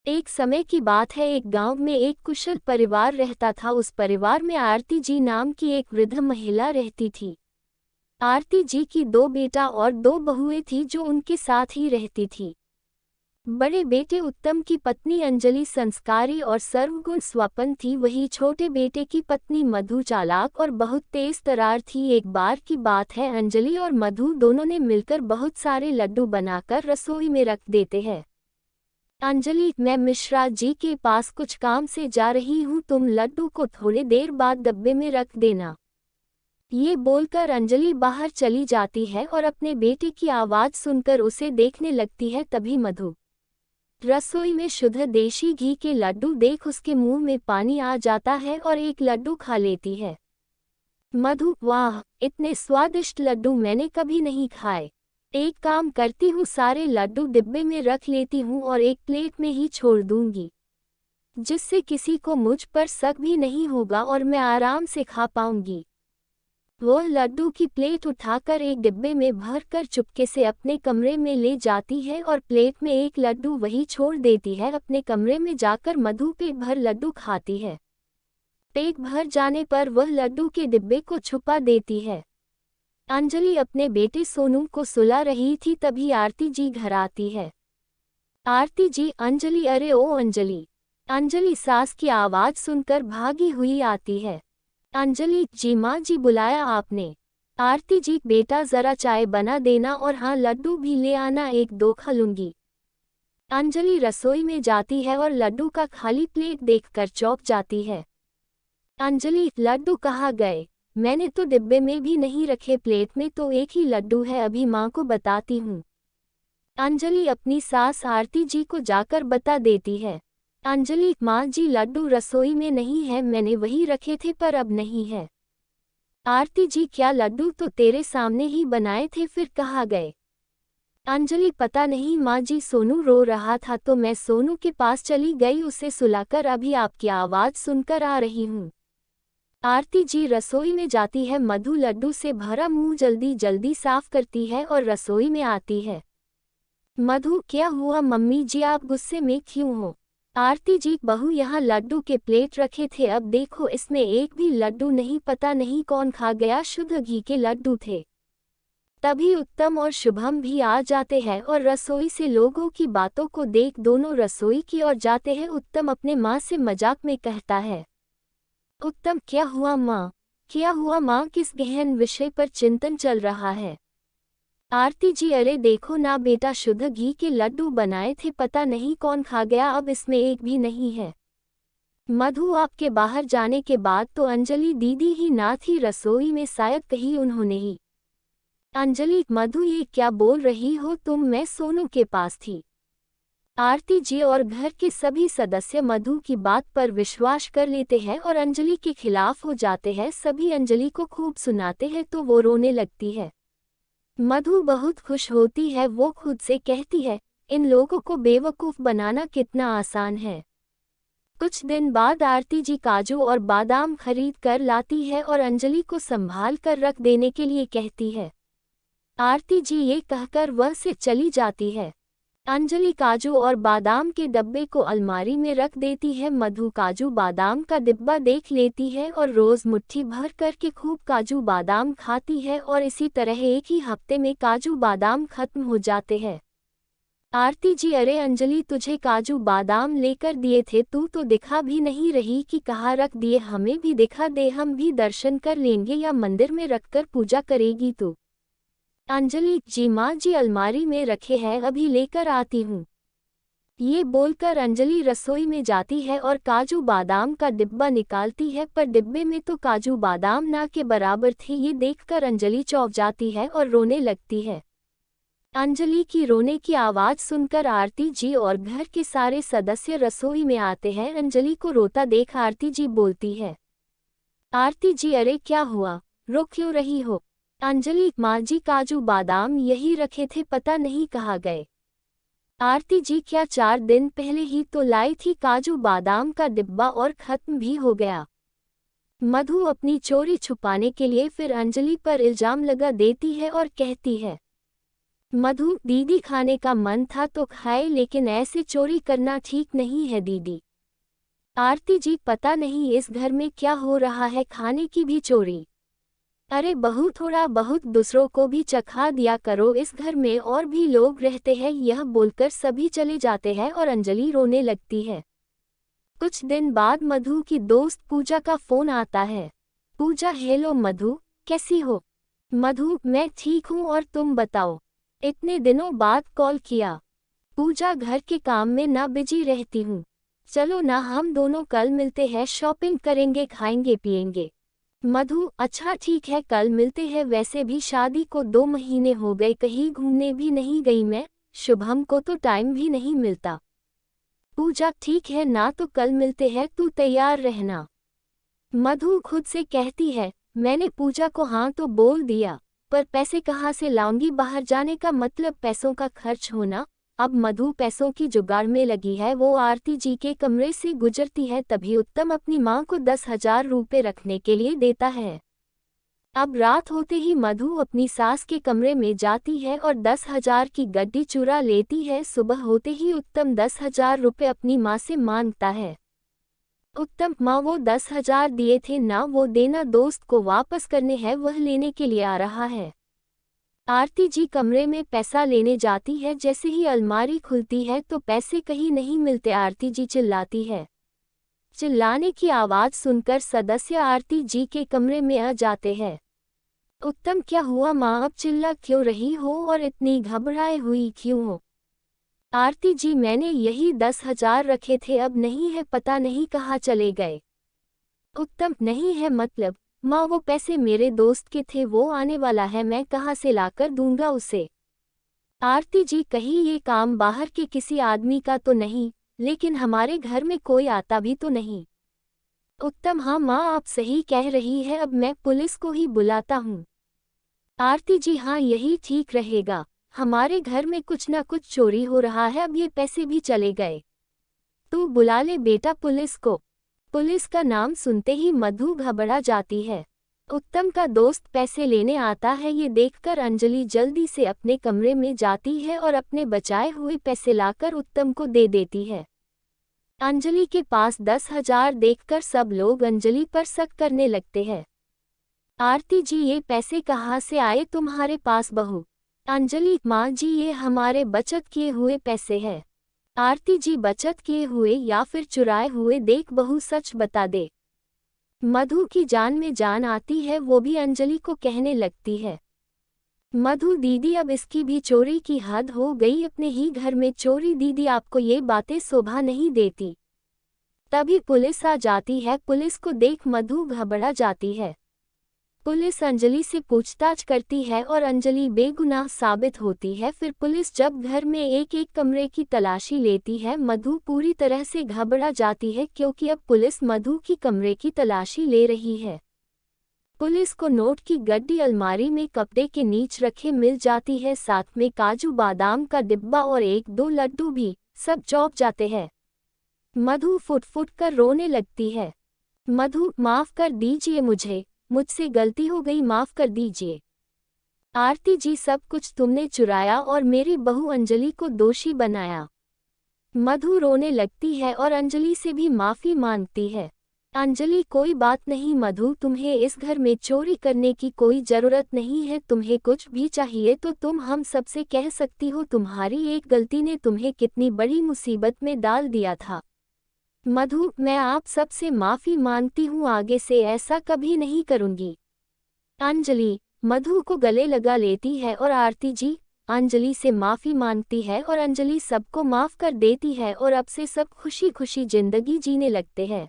एक समय की बात है, एक गांव में एक कुशल परिवार रहता था। उस परिवार में आरती जी नाम की एक वृद्ध महिला रहती थी। आरती जी की दो बेटा और दो बहुएं थी जो उनके साथ ही रहती थी। बड़े बेटे उत्तम की पत्नी अंजलि संस्कारी और सर्वगुण स्वपन थी, वही छोटे बेटे की पत्नी मधु चालाक और बहुत तेज तर्रार थी। एक बार की बात है, अंजलि और मधु दोनों ने मिलकर बहुत सारे लड्डू बनाकर रसोई में रख देते हैं। अंजलि, मैं मिश्रा जी के पास कुछ काम से जा रही हूँ, तुम लड्डू को थोड़ी देर बाद डब्बे में रख देना। ये बोलकर अंजलि बाहर चली जाती है और अपने बेटे की आवाज़ सुनकर उसे देखने लगती है। तभी मधु रसोई में शुद्ध देशी घी के लड्डू देख उसके मुंह में पानी आ जाता है और एक लड्डू खा लेती है। मधु, वाह, इतने स्वादिष्ट लड्डू मैंने कभी नहीं खाए। एक काम करती हूँ, सारे लड्डू डिब्बे में रख लेती हूँ और एक प्लेट में ही छोड़ दूंगी, जिससे किसी को मुझ पर शक भी नहीं होगा और मैं आराम से खा पाऊंगी। वो लड्डू की प्लेट उठाकर एक डिब्बे में भरकर चुपके से अपने कमरे में ले जाती है और प्लेट में एक लड्डू वही छोड़ देती है। अपने कमरे में जाकर मधु पेट भर लड्डू खाती है। पेट भर जाने पर वह लड्डू के डिब्बे को छुपा देती है। अंजलि अपने बेटे सोनू को सुला रही थी, तभी आरती जी घर आती है। आरती जी, अंजलि, अरे ओ अंजलि। अंजलि सास की आवाज़ सुनकर भागी हुई आती है। अंजलि, जी माँ जी, बुलाया आपने? आरती जी, बेटा ज़रा चाय बना देना और हाँ, लड्डू भी ले आना, एक दो खा लूंगी। अंजलि रसोई में जाती है और लड्डू का खाली प्लेट देखकर चौंक जाती है। अंजलि, लड्डू कहाँ गए? मैंने तो डिब्बे में भी नहीं रखे, प्लेट में तो एक ही लड्डू है, अभी माँ को बताती हूँ। अंजलि अपनी सास आरती जी को जाकर बता देती है। अंजलि, माँ जी, लड्डू रसोई में नहीं है, मैंने वही रखे थे पर अब नहीं है। आरती जी, क्या लड्डू तो तेरे सामने ही बनाए थे, फिर कहाँ गए? अंजलि, पता नहीं माँ जी, सोनू रो रहा था तो मैं सोनू के पास चली गई उसे सुलाकर, अभी आपकी आवाज़ सुनकर आ रही हूँ। आरती जी रसोई में जाती है। मधु लड्डू से भरा मुंह जल्दी जल्दी साफ करती है और रसोई में आती है। मधु, क्या हुआ मम्मी जी, आप गुस्से में क्यों हो? आरती जी, बहू, यहाँ लड्डू के प्लेट रखे थे, अब देखो इसमें एक भी लड्डू नहीं, पता नहीं कौन खा गया, शुद्ध घी के लड्डू थे। तभी उत्तम और शुभम भी आ जाते हैं और रसोई से लोगों की बातों को देख दोनों रसोई की ओर जाते हैं। उत्तम अपने माँ से मजाक में कहता है, उत्तम, क्या हुआ माँ? क्या हुआ माँ, किस गहन विषय पर चिंतन चल रहा है? आरती जी, अरे देखो ना बेटा, शुद्ध घी के लड्डू बनाए थे, पता नहीं कौन खा गया, अब इसमें एक भी नहीं है। मधु, आपके बाहर जाने के बाद तो अंजलि दीदी ही ना थी रसोई में, शायद कहीं उन्होंने ही। अंजलि, मधु, ये क्या बोल रही हो तुम, मैं सोनू के पास थी। आरती जी और घर के सभी सदस्य मधु की बात पर विश्वास कर लेते हैं और अंजलि के खिलाफ हो जाते हैं। सभी अंजलि को खूब सुनाते हैं तो वो रोने लगती है। मधु बहुत खुश होती है, वो खुद से कहती है, इन लोगों को बेवकूफ़ बनाना कितना आसान है। कुछ दिन बाद आरती जी काजू और बादाम खरीद कर लाती है और अंजलि को संभाल कर रख देने के लिए कहती है। आरती जी ये कहकर वह से चली जाती है। अंजलि काजू और बादाम के डब्बे को अलमारी में रख देती है। मधु काजू बादाम का डिब्बा देख लेती है और रोज मुट्ठी भर करके खूब काजू बादाम खाती है और इसी तरह एक ही हफ्ते में काजू बादाम खत्म हो जाते हैं। आरती जी, अरे अंजलि, तुझे काजू बादाम लेकर दिए थे, तू तो दिखा भी नहीं रही कि कहाँ रख दिए, हमें भी दिखा दे, हम भी दर्शन कर लेंगे, या मंदिर में रखकर पूजा करेगी तू? अंजलि, जी माँ जी, अलमारी में रखे हैं, अभी लेकर आती हूँ। ये बोलकर अंजलि रसोई में जाती है और काजू बादाम का डिब्बा निकालती है, पर डिब्बे में तो काजू बादाम ना के बराबर थे। ये देखकर अंजलि चौंक जाती है और रोने लगती है। अंजलि की रोने की आवाज़ सुनकर आरती जी और घर के सारे सदस्य रसोई में आते हैं। अंजलि को रोता देख आरती जी बोलती है, आरती जी, अरे क्या हुआ, रो क्यों रही हो? अंजलि, माँ जी, काजू बादाम यही रखे थे, पता नहीं कहाँ गए। आरती जी, क्या 4 दिन पहले ही तो लाई थी काजू बादाम का डिब्बा और खत्म भी हो गया। मधु अपनी चोरी छुपाने के लिए फिर अंजलि पर इल्जाम लगा देती है और कहती है, मधु, दीदी खाने का मन था तो खाए, लेकिन ऐसे चोरी करना ठीक नहीं है दीदी। आरती जी, पता नहीं इस घर में क्या हो रहा है, खाने की भी चोरी। अरे बहू, थोड़ा बहुत दूसरों को भी चखा दिया करो, इस घर में और भी लोग रहते हैं। यह बोलकर सभी चले जाते हैं और अंजलि रोने लगती है। कुछ दिन बाद मधु की दोस्त पूजा का फोन आता है। पूजा, हेलो मधु, कैसी हो? मधु, मैं ठीक हूँ, और तुम बताओ, इतने दिनों बाद कॉल किया। पूजा, घर के काम में ना बिजी रहती हूँ। चलो ना, हम दोनों कल मिलते हैं, शॉपिंग करेंगे, खाएंगे पिएंगे। मधु, अच्छा ठीक है, कल मिलते हैं। वैसे भी शादी को 2 महीने हो गए, कहीं घूमने भी नहीं गई मैं। शुभम को तो टाइम भी नहीं मिलता। पूजा, ठीक है ना, तो कल मिलते हैं, तू तैयार रहना। मधु खुद से कहती है, मैंने पूजा को हाँ तो बोल दिया, पर पैसे कहाँ से लाऊंगी? बाहर जाने का मतलब पैसों का खर्च होना। अब मधु पैसों की जुगाड़ में लगी है। वो आरती जी के कमरे से गुजरती है, तभी उत्तम अपनी माँ को 10,000 रुपये रखने के लिए देता है। अब रात होते ही मधु अपनी सास के कमरे में जाती है और 10,000 की गड्डी चुरा लेती है। सुबह होते ही उत्तम 10,000 रुपये अपनी माँ से मांगता है। उत्तम, माँ वो 10,000 दिए थे ना, वो देना, दोस्त को वापस करने हैं, वह लेने के लिए आ रहा है। आरती जी कमरे में पैसा लेने जाती है। जैसे ही अलमारी खुलती है तो पैसे कहीं नहीं मिलते। आरती जी चिल्लाती है। चिल्लाने की आवाज़ सुनकर सदस्य आरती जी के कमरे में आ जाते हैं। उत्तम, क्या हुआ माँ, अब चिल्ला क्यों रही हो और इतनी घबराए हुई क्यों हो? आरती जी, मैंने यही 10,000 रखे थे, अब नहीं है, पता नहीं कहाँ चले गए। उत्तम, नहीं है मतलब? माँ, वो पैसे मेरे दोस्त के थे, वो आने वाला है, मैं कहाँ से लाकर दूंगा उसे? आरती जी, कहीं ये काम बाहर के किसी आदमी का तो नहीं? लेकिन हमारे घर में कोई आता भी तो नहीं। उत्तम, हाँ माँ, आप सही कह रही है, अब मैं पुलिस को ही बुलाता हूँ। आरती जी, हाँ यही ठीक रहेगा, हमारे घर में कुछ ना कुछ चोरी हो रहा है, अब ये पैसे भी चले गए। तू बुला ले बेटा पुलिस को। पुलिस का नाम सुनते ही मधु घबरा जाती है। उत्तम का दोस्त पैसे लेने आता है, ये देखकर अंजलि जल्दी से अपने कमरे में जाती है और अपने बचाए हुए पैसे लाकर उत्तम को दे देती है। अंजलि के पास 10,000 देखकर सब लोग अंजलि पर शक करने लगते हैं। आरती जी, ये पैसे कहाँ से आए तुम्हारे पास बहू? अंजलि, माँ जी, ये हमारे बचत किए हुए पैसे हैं। आरती जी, बचत किए हुए या फिर चुराए हुए? देख बहू, सच बता दे। मधु की जान में जान आती है, वो भी अंजलि को कहने लगती है, मधु दीदी, अब इसकी भी चोरी की हद हो गई, अपने ही घर में चोरी। दीदी, आपको ये बातें शोभा नहीं देती। तभी पुलिस आ जाती है। पुलिस को देख मधु घबरा जाती है। पुलिस अंजलि से पूछताछ करती है और अंजलि बेगुनाह साबित होती है। फिर पुलिस जब घर में एक एक कमरे की तलाशी लेती है, मधु पूरी तरह से घबरा जाती है, क्योंकि अब पुलिस मधु की कमरे की तलाशी ले रही है। पुलिस को नोट की गड्डी अलमारी में कपड़े के नीचे रखे मिल जाती है, साथ में काजू बादाम का डिब्बा और 1-2 लड्डू भी। सब चौंक जाते हैं। मधु फुट फुट कर रोने लगती है। मधु, माफ कर दीजिए मुझे, मुझसे गलती हो गई, माफ कर दीजिए। आरती जी, सब कुछ तुमने चुराया और मेरी बहू अंजलि को दोषी बनाया। मधु रोने लगती है और अंजलि से भी माफी मांगती है। अंजलि, कोई बात नहीं मधु, तुम्हें इस घर में चोरी करने की कोई जरूरत नहीं है। तुम्हें कुछ भी चाहिए तो तुम हम सबसे कह सकती हो। तुम्हारी एक गलती ने तुम्हें कितनी बड़ी मुसीबत में डाल दिया था। मधु, मैं आप सबसे माफी मांगती हूँ, आगे से ऐसा कभी नहीं करूँगी। अंजलि मधु को गले लगा लेती है और आरती जी अंजलि से माफी मांगती है और अंजलि सबको माफ कर देती है और अब से सब खुशी खुशी जिंदगी जीने लगते हैं।